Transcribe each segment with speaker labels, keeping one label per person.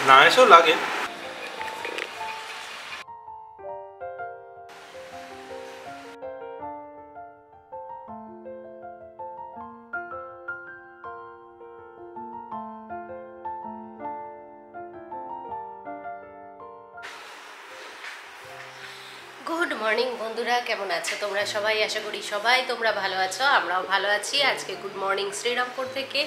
Speaker 1: না এসেও লাগে।
Speaker 2: গুড মর্নিং বন্ধুরা, কেমন আছো তোমরা সবাই? আশা করি সবাই তোমরা ভালো আছো, আমরাও ভালো আছি। আজকে গুড মর্নিং শ্রীরামপুর থেকে।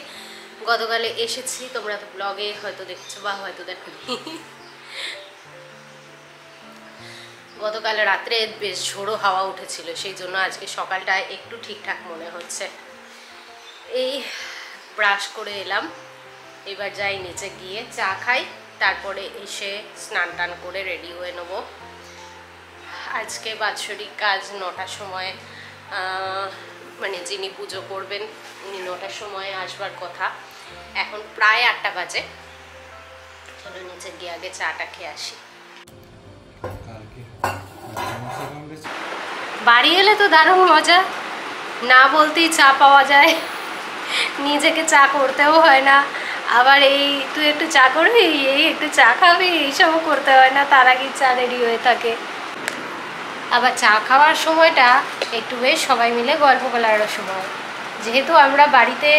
Speaker 2: গতকালে এসেছি, তোমরা তো ব্লগে হয়তো দেখছো বা হয়তো দেখোনি। গতকাল রাত্রে বেশ ঝোড়ো হাওয়া উঠেছিল, সেই জন্য আজকে সকালটা একটু ঠিকঠাক মনে হচ্ছে। এই ব্রাশ করে এলাম, এবার যাই নিচে গিয়ে চা খাই, তারপরে এসে স্নান টান করে রেডি হয়ে নেবো। আজকে বাৎসরিক কাজ 9টার সময়, মানে যিনি পুজো করবেন উনি 9টার সময় আসবার কথা। এখন প্রায় 8টা বাজে। চলো নিচে গিয়ে আগে চাটা খেয়ে আসি। বাড়ি এলে তো দারুণ মজা, না বলতেই চা পাওয়া যায়, নিজেকে চা করতেও হয় না। আবার এই তুই একটু চা করবি, এই একটু চা খাবি, এইসবও করতে হয় না, তার আগে চা রেডি হয়ে থাকে। আবার চা খাওয়ার সময়টা একটু বেশ সবাই মিলে গল্প বলার সময়। যেহেতু আমরা বাড়িতে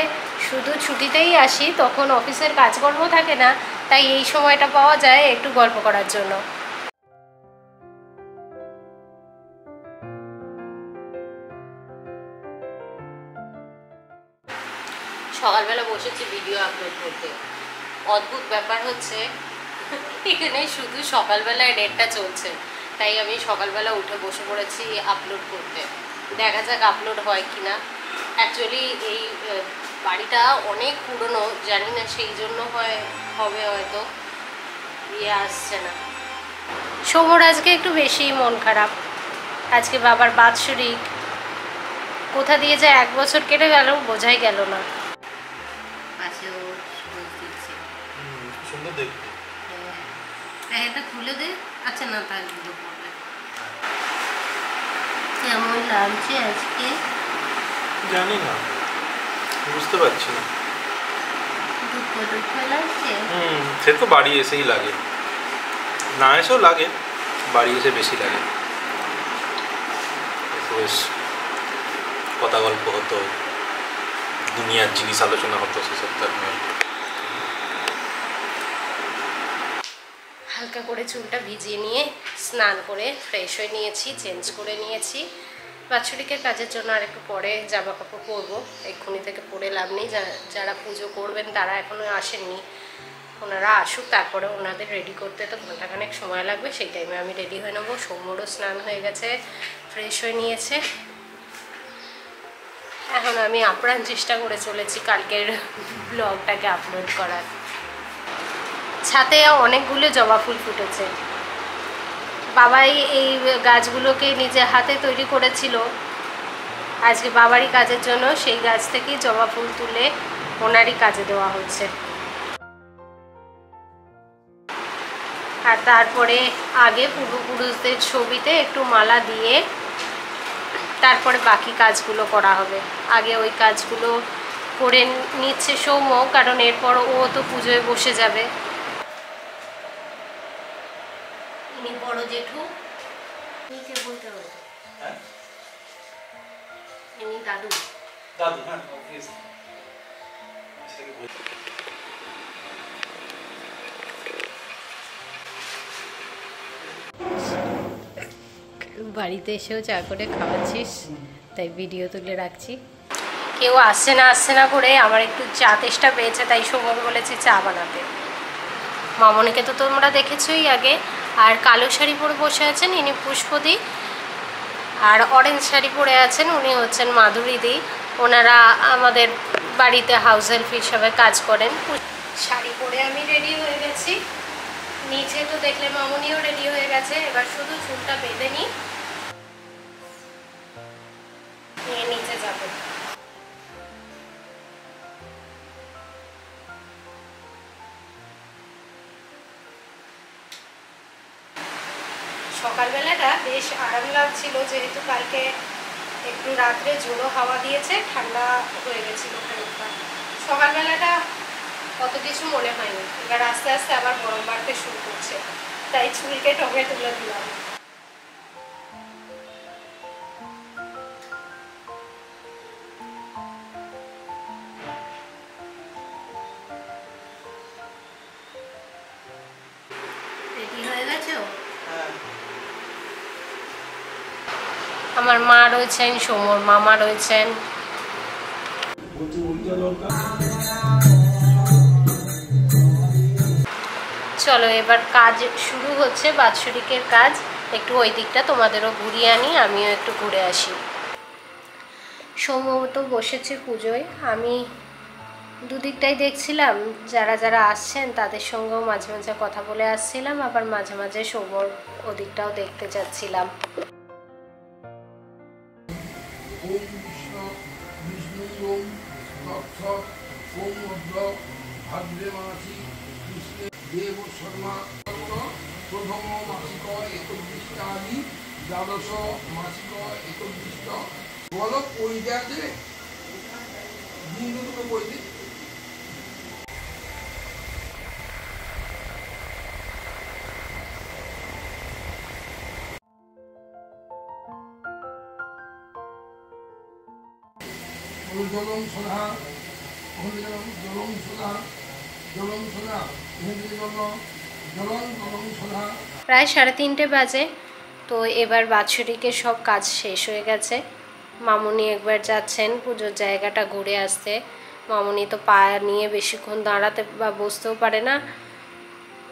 Speaker 2: শুধু ছুটিতেই আসি, তখন অফিসের কাজকর্ম থাকে না, তাই এই সময়টা পাওয়া যায় একটু গল্প করার জন্য। সকালবেলা বসেছি ভিডিও আপলোড করতে। অদ্ভুত ব্যাপার হচ্ছে, এখানে শুধু সকালবেলায় নেটটা চলছে, তাই আমি সকালবেলা উঠে বসে পড়েছি আপলোড করতে। দেখা যাক আপলোড হয় কি না। অ্যাকচুয়ালি এই বাড়িটা অনেক পুরনো, জানি না সেই জন্য হবে হয়তো আসছে না। সৌম্যর আজকে একটু বেশি মন খারাপ। আজকে বাবার বাৎসরিক, কোথা দিয়ে যে 1 বছর কেটে গেল বোঝাই গেল না।
Speaker 1: সুন্দর দেখতে।
Speaker 2: এটা খুলে দে। আচ্ছা না, তার কেমন লাগছে আজকে
Speaker 1: জানি না, বুঝতে পারছি না।
Speaker 2: দুঃখ লাগছে।
Speaker 1: সে তো বাড়ি এসেই লাগে, না এসেও লাগে, বাড়ি এসে বেশি লাগে। বেশ কথা গল্প হতো, দুনিয়ার জিনিস আলোচনা হতো, সেসব তো এখন
Speaker 2: হালকা করে চুলটা ভিজিয়ে নিয়ে স্নান করে ফ্রেশ হয়ে নিয়েছি, চেঞ্জ করে নিয়েছি। বাৎসরিকের কাজের জন্য আর একটু পরে জামা কাপড় পরবো, এক্ষুনি থেকে পরে লাভ নেই। যারা পুজো করবেন তারা এখনও আসেননি, ওনারা আসুক, তারপরে ওনাদের রেডি করতে তো ঘন্টাখানেক সময় লাগবে, সেই টাইমে আমি রেডি হয়ে নেবো। সৌম্যরও স্নান হয়ে গেছে, ফ্রেশ হয়ে নিয়েছে। এখন আমি আপ্রাণ চেষ্টা করে চলেছি কালকের ব্লগটাকে আপলোড করার। ছাদে অনেকগুলো জবা ফুল ফুটেছে। বাবাই এই গাছগুলোকে নিজে হাতে তৈরি করেছিল। আজকে বাবারই কাজের জন্য সেই গাছ থেকেই জবা ফুল তুলে ওনারই কাজে দেওয়া হচ্ছে। আর তারপরে আগে পূর্বপুরুষদের ছবিতে একটু মালা দিয়ে তারপরে বাকি কাজগুলো করা হবে। আগে ওই কাজগুলো করে নিচ্ছে সৌম্য, কারণ এরপর ও তো পুজোয় বসে যাবে। ইনি বড় জেঠু, নিচে বলতে হবে, ইনি দাদু।
Speaker 1: দাদু, হ্যাঁ অবভিয়াসলি।
Speaker 2: বাড়িতে এসেও চা করে খাওয়াচ্ছিস, তাই ভিডিও তুলে রাখছি। কেউ আসছে না করে আমার একটু চা তেষ্টা পেয়েছে, তাই সৌম্যকে বলেছি চা বানাতে। মামনিকে তো তোমরা দেখেছোই আগে। আর কালো শাড়ি পরে বসে আছেন ইনি পুষ্পদি, আর অরেঞ্জ শাড়ি পরে আছেন উনি হচ্ছেন মাধুরীদি। ওনারা আমাদের বাড়িতে হাউস হেল্প হিসাবে কাজ করেন। শাড়ি পরে আমি রেডি হয়ে গেছি, নিচে তো দেখলে মামনিও রেডি হয়ে গেছে। এবার শুধু চুলটা বেঁধে নিয়ে নিচে যাব। সকালবেলাটা বেশ আরাম লাগছিল, যেহেতু কালকে একটু রাত্রে ঝোড়ো হাওয়া দিয়েছে, ঠান্ডা হয়ে গেছিল খানিকটা। সকালবেলাটা অত কিছু মনে হয়নি। এবার আস্তে আস্তে আবার গরম বাড়তে শুরু করছে, তাই চুলকে টবে তুলে দিলাম। রেডি হয়ে গেছো? আমার মা রয়েছেন, সৌমর মামা রয়েছেন। চলো এবার কাজ শুরু হচ্ছে, বাৎসরিকের কাজ। একটু ওই দিকটা তোমাদেরও ঘুরিয়ে আনি, আমিও একটু ঘুরে আসি। সৌম্য তো বসেছে পুজোয়, আমি দুদিকটাই দেখছিলাম। যারা যারা আসছেন তাদের সঙ্গেও মাঝে মাঝে কথা বলে আসছিলাম, আবার মাঝে মাঝে সৌম্যর ওদিকটাও দেখতে যাচ্ছিলাম।
Speaker 3: প্রথম মাসিক একত্রিশাদি দ্বাদশ মাসিক একত্রিশ বলো পরিচয় আছে দিনগুলো পড়তে। জলং সোধা জলং সোধা জলং সোধা জলং জলং সোধা।
Speaker 2: প্রায় 3:30 বাজে। তো এবার বাৎসরিকের সব কাজ শেষ হয়ে গেছে। মামুনি একবার যাচ্ছেন পুজোর জায়গাটা ঘুরে আসতে। মামুনি তো পা নিয়ে বেশিক্ষণ দাঁড়াতে বা বসতেও পারে না,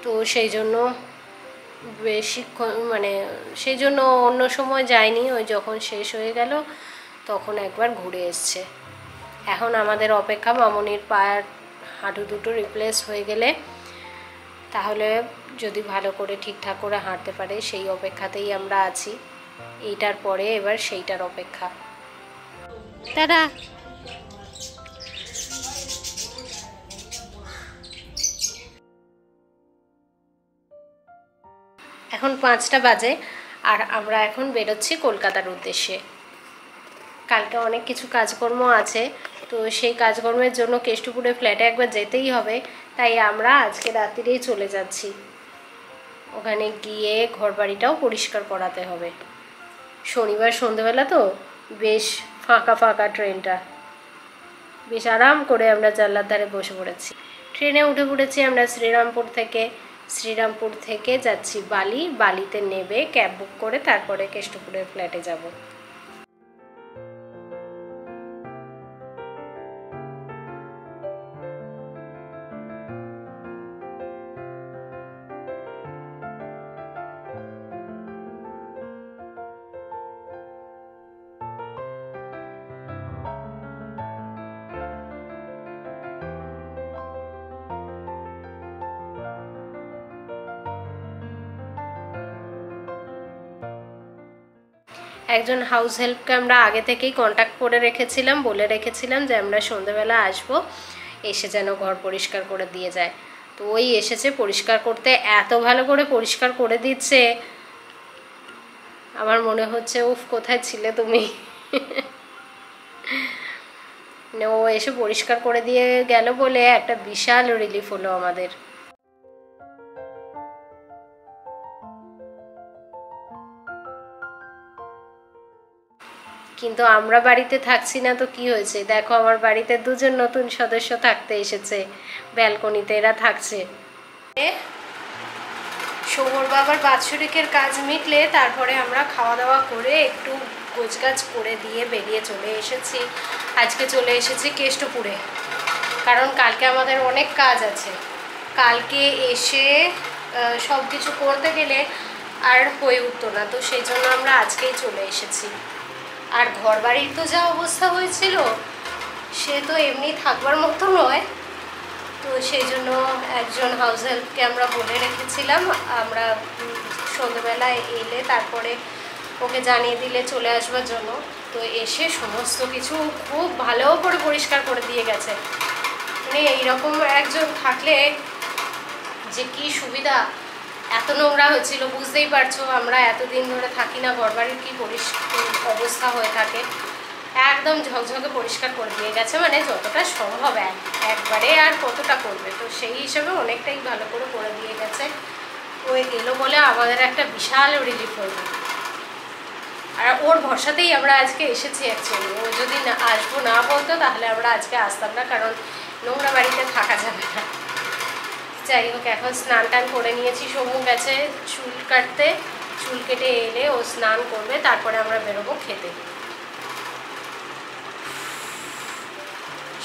Speaker 2: তো সেই জন্য বেশিক্ষণ সেই জন্য অন্য সময় যায়নি। ওই যখন শেষ হয়ে গেল তখন একবার ঘুরে এসছে। এখন আমাদের অপেক্ষা মামুনির পায়ের হাঁটু দুটো রিপ্লেস হয়ে গেলে, তাহলে যদি ভালো করে ঠিকঠাক করে হাঁটতে পারে, সেই অপেক্ষাতেই আমরা আছি। এইটার পরে এবার সেইটার অপেক্ষা। দাদা এখন 5টা বাজে, আর আমরা এখন বেরোচ্ছি কলকাতার উদ্দেশ্যে। কালকে অনেক কিছু কাজকর্ম আছে, তো সেই কাজকর্মের জন্য কেষ্টপুরে ফ্ল্যাটে একবার যেতেই হবে। তাই আমরা আজকে রাত্রিরেই চলে যাচ্ছি। ওখানে গিয়ে ঘরবাড়িটাও পরিষ্কার করাতে হবে। শনিবার সন্ধেবেলা তো বেশ ফাঁকা ফাঁকা ট্রেনটা, বেশ আরাম করে আমরা জানলার ধারে বসে পড়েছি। ট্রেনে উঠে পড়েছি আমরা শ্রীরামপুর থেকে। শ্রীরামপুর থেকে যাচ্ছি বালি। বালিতে নেবে ক্যাব বুক করে তারপরে কেষ্টপুরের ফ্ল্যাটে যাব। একজন হাউস হেল্পকে আমরা আগে থেকেই কন্ট্যাক্ট করে রেখেছিলাম, বলে রেখেছিলাম যে আমরা সন্ধ্যেবেলা আসবো, এসে যেন ঘর পরিষ্কার করে দিয়ে যায়। তো ওই এসেছে পরিষ্কার করতে, এত ভালো করে পরিষ্কার করে দিচ্ছে, আমার মনে হচ্ছে উফ কোথায় ছিলে তুমি। ও এসে পরিষ্কার করে দিয়ে গেল বলে একটা বিশাল রিলিফ হলো আমাদের। কিন্তু আমরা বাড়িতে থাকছি না তো কি হয়েছে, দেখো আমার বাড়িতে 2জন নতুন সদস্য থাকতে এসেছে, ব্যালকনিতে এরা থাকছে। সৌমর বাবার বাৎসরিকের কাজ মিটলে তারপরে আমরা খাওয়া দাওয়া করে একটু গোছগাছ করে দিয়ে বেরিয়ে চলে এসেছি। আজকে চলে এসেছি কেষ্টপুরে, কারণ কালকে আমাদের অনেক কাজ আছে। কালকে এসে সব কিছু করতে গেলে আর হয়ে উঠতো না, তো সেই জন্য আমরা আজকেই চলে এসেছি। আর ঘর বাড়ির তো যা অবস্থা হয়েছিল সে তো এমনি থাকবার মতো নয়, তো সেই জন্য একজন হাউস হেল্পকে আমরা বলে রেখেছিলাম, আমরা সন্ধ্যেবেলায় এলে তারপরে ওকে জানিয়ে দিলে চলে আসবার জন্য। তো এসে সমস্ত কিছু খুব ভালো করে পরিষ্কার করে দিয়ে গেছে। মানে এইরকম একজন থাকলে যে কি সুবিধা। এত নোংরা হচ্ছিল, বুঝতেই পারছো আমরা এতদিন ধরে থাকি না, ঘরবাড়ির কী অবস্থা হয়ে থাকে। একদম ঝকঝকে পরিষ্কার করে দিয়ে গেছে, মানে যতটা সম্ভব একবারে আর কতটা করবে, তো সেই হিসাবে অনেকটাই ভালো করে দিয়ে গেছে। ও এলো বলে আমাদের একটা বিশাল রিলিফ হলো। আর ওর ভরসাতেই আমরা আজকে এসেছি অ্যাকচুয়ালি। ও যদি না আসবো না বলতো তাহলে আমরা আজকে আসতাম না, কারণ নোংরা বাড়িতে থাকা যাবে না। যাই হোক, এখন স্নান টান করে নিয়েছি। সমু গেছে চুল কাটতে, চুল কেটে এলে ও স্নান করবে, তারপরে আমরা বেরোবো খেতে।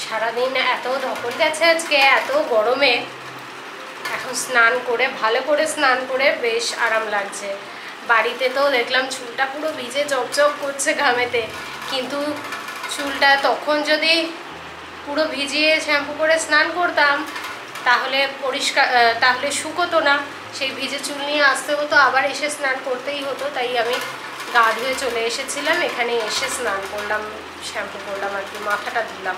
Speaker 2: সারাদিন এত ধকল গেছে আজকে, এত গরমে। এখন স্নান করে ভালো করে স্নান করে বেশ আরাম লাগছে। বাড়িতে তো দেখলাম চুলটা পুরো ভিজে চকচক করছে ঘামেতে, কিন্তু চুলটা তখন যদি পুরো ভিজিয়ে শ্যাম্পু করে স্নান করতাম তাহলে তাহলে শুকোতো না, সেই ভিজে চুল নিয়ে আসতে হতো, আবার এসে স্নান করতেই হতো। তাই আমি গা ধুয়ে চলে এসেছিলাম, এখানে এসে স্নান করলাম, শ্যাম্পু করলাম আর কি, মাথাটা ধুলাম।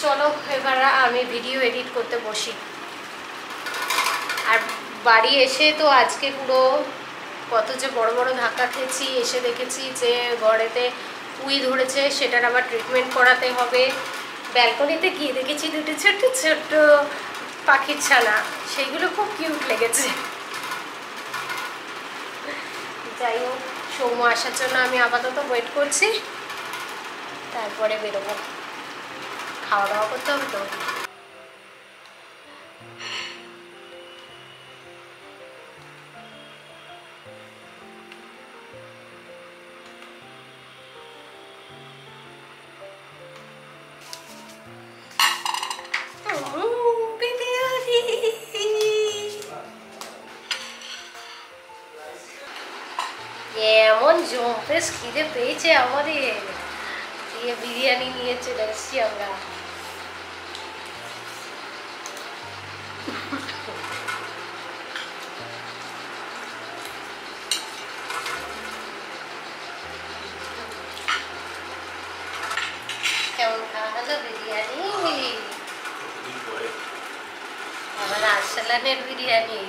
Speaker 2: চলো এবার আমি ভিডিও এডিট করতে বসি। আর বাড়ি এসে তো আজকে পুরো কত যে বড় বড় ধাক্কা খেয়েছি। এসে দেখেছি যে ঘরেতে উই ধরেছে, সেটার আবার ট্রিটমেন্ট করাতে হবে। ব্যালকনিতে গিয়ে দেখেছি দুটো ছোট্ট ছোট্ট পাখির ছানা, সেইগুলো খুব কিউট লেগেছে। যাই হোক, সৌম্য আসার জন্য আমি আপাতত ওয়েট করছি, তারপরে বেরোবো। খাওয়া দাওয়া করতে হবে তো। এমন জম্পেস খিদে পেয়েছে আমাদের, বিরিয়ানি নিয়ে চলে এসছি আমরা। কেমন খাওয়া হলো বিরিয়ানি? আমার আরসালানের বিরিয়ানি।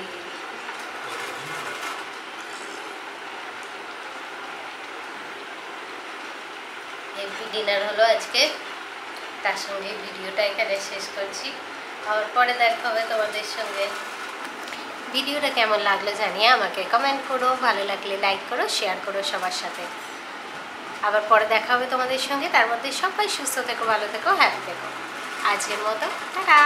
Speaker 2: হেভি ডিনার হলো আজকে, তার সঙ্গে ভিডিওটা এখানে শেষ করছি। আবার পরে দেখা হবে তোমাদের সঙ্গে। ভিডিওটা কেমন লাগলো জানিয়ে আমাকে কমেন্ট করো, ভালো লাগলে লাইক করো, শেয়ার করো সবার সাথে। আবার পরে দেখা হবে তোমাদের সঙ্গে। তার মধ্যে সবাই সুস্থ থেকো, ভালো থেকো, হ্যাপি থেকো। আজকের মতো টাটা।